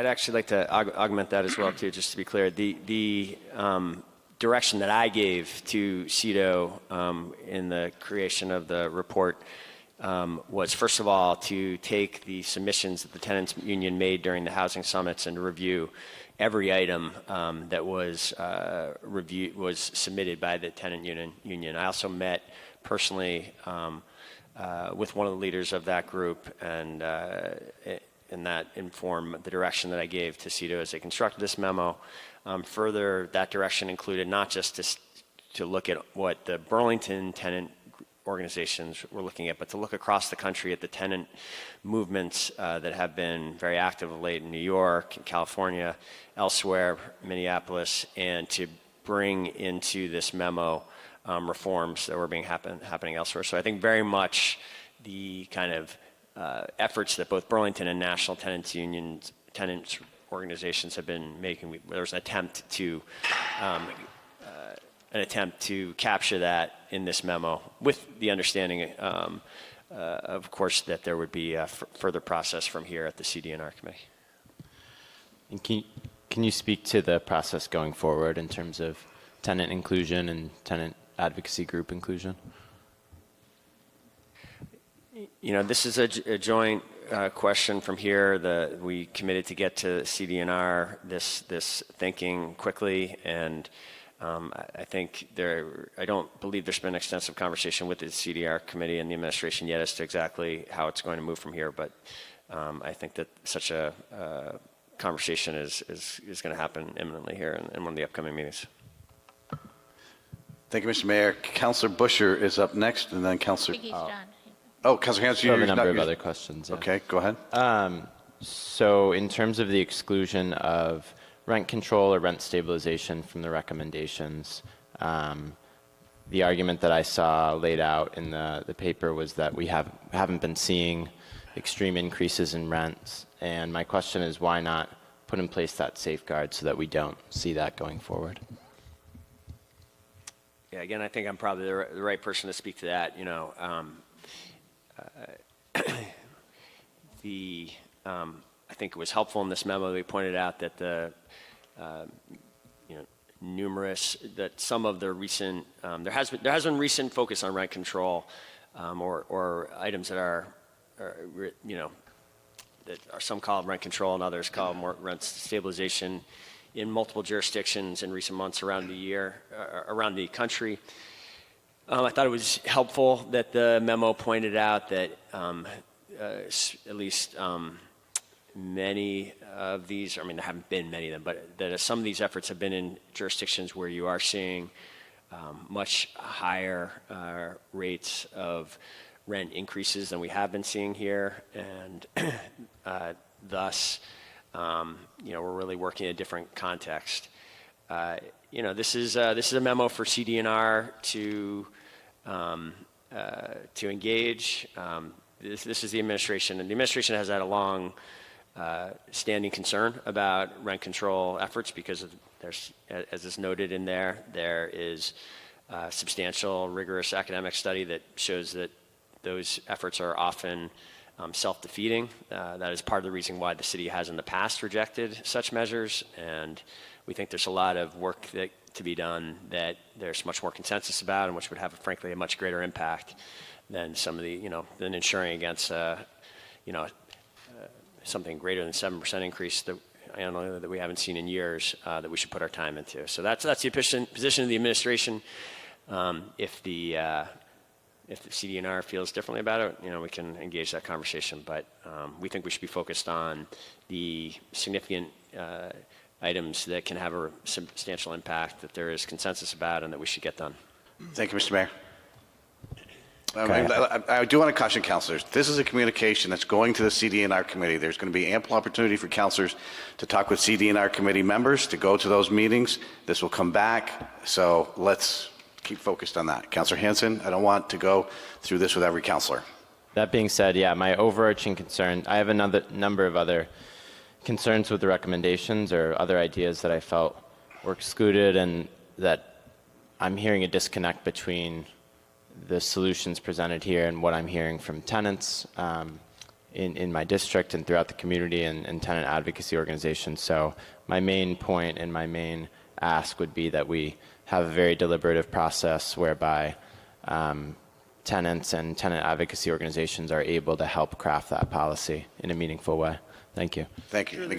I'd actually like to augment that as well, too, just to be clear. The direction that I gave to CEDO in the creation of the report was, first of all, to take the submissions that the tenants union made during the housing summits and review every item that was submitted by the tenant union. I also met personally with one of the leaders of that group, and that informed the direction that I gave to CEDO as they constructed this memo. Further, that direction included not just to look at what the Burlington tenant organizations were looking at, but to look across the country at the tenant movements that have been very active of late in New York, in California, elsewhere, Minneapolis, and to bring into this memo reforms that were happening elsewhere. So I think very much the kind of efforts that both Burlington and national tenants organizations have been making. There was an attempt to capture that in this memo, with the understanding, of course, that there would be a further process from here at the CD&R committee. And can you speak to the process going forward in terms of tenant inclusion and tenant advocacy group inclusion? You know, this is a joint question from here. We committed to get to CD&R this thinking quickly, and I think I don't believe there's been extensive conversation with the CD&R committee and the administration yet as to exactly how it's going to move from here. But I think that such a conversation is going to happen imminently here in one of the upcoming meetings. Thank you, Mr. Mayor. Councilor Busher is up next, and then Councilor. Oh, Councilor Hanson, I have a number of other questions. Yeah. Okay, go ahead. So in terms of the exclusion of rent control or rent stabilization from the recommendations, the argument that I saw laid out in the paper was that we haven't been seeing extreme increases in rents. And my question is, why not put in place that safeguard so that we don't see that going forward? Yeah, again, I think I'm probably the right person to speak to that. You know, I think it was helpful in this memo that we pointed out that some of the recent there has been recent focus on rent control or items that are that are some called rent control and others call more rent stabilization in multiple jurisdictions in recent months around the country. I thought it was helpful that the memo pointed out that at least many of these, I mean, there haven't been many of them, but that some of these efforts have been in jurisdictions where you are seeing much higher rates of rent increases than we have been seeing here, and thus, we're really working in a different context. This is a memo for CD&R to engage. This is the administration, and the administration has had a long standing concern about rent control efforts because as is noted in there is substantial, rigorous academic study that shows that those efforts are often self-defeating. That is part of the reason why the city has in the past rejected such measures, and we think there's a lot of work to be done that there's much more consensus about, and which would have, frankly, a much greater impact than some of the, than ensuring against, something greater than 7% increase that we haven't seen in years that we should put our time into. So that's the position of the administration. If the CD&R feels differently about it, we can engage that conversation. But we think we should be focused on the significant items that can have a substantial impact that there is consensus about and that we should get done. Thank you, Mr. Mayor. Okay. I do want to caution councilors. This is a communication that's going to the CD&R committee. There's going to be ample opportunity for councilors to talk with CD&R committee members, to go to those meetings. This will come back, so let's keep focused on that. Councilor Hanson, I don't want to go through this with every councilor. That being said, yeah, my overarching concern, I have another number of other concerns with the recommendations or other ideas that I felt were excluded, and that I'm hearing a disconnect between the solutions presented here and what I'm hearing from tenants in my district and throughout the community and tenant advocacy organizations. So my main point and my main ask would be that we have a very deliberative process whereby tenants and tenant advocacy organizations are able to help craft that policy in a meaningful way. Thank you. Thank you.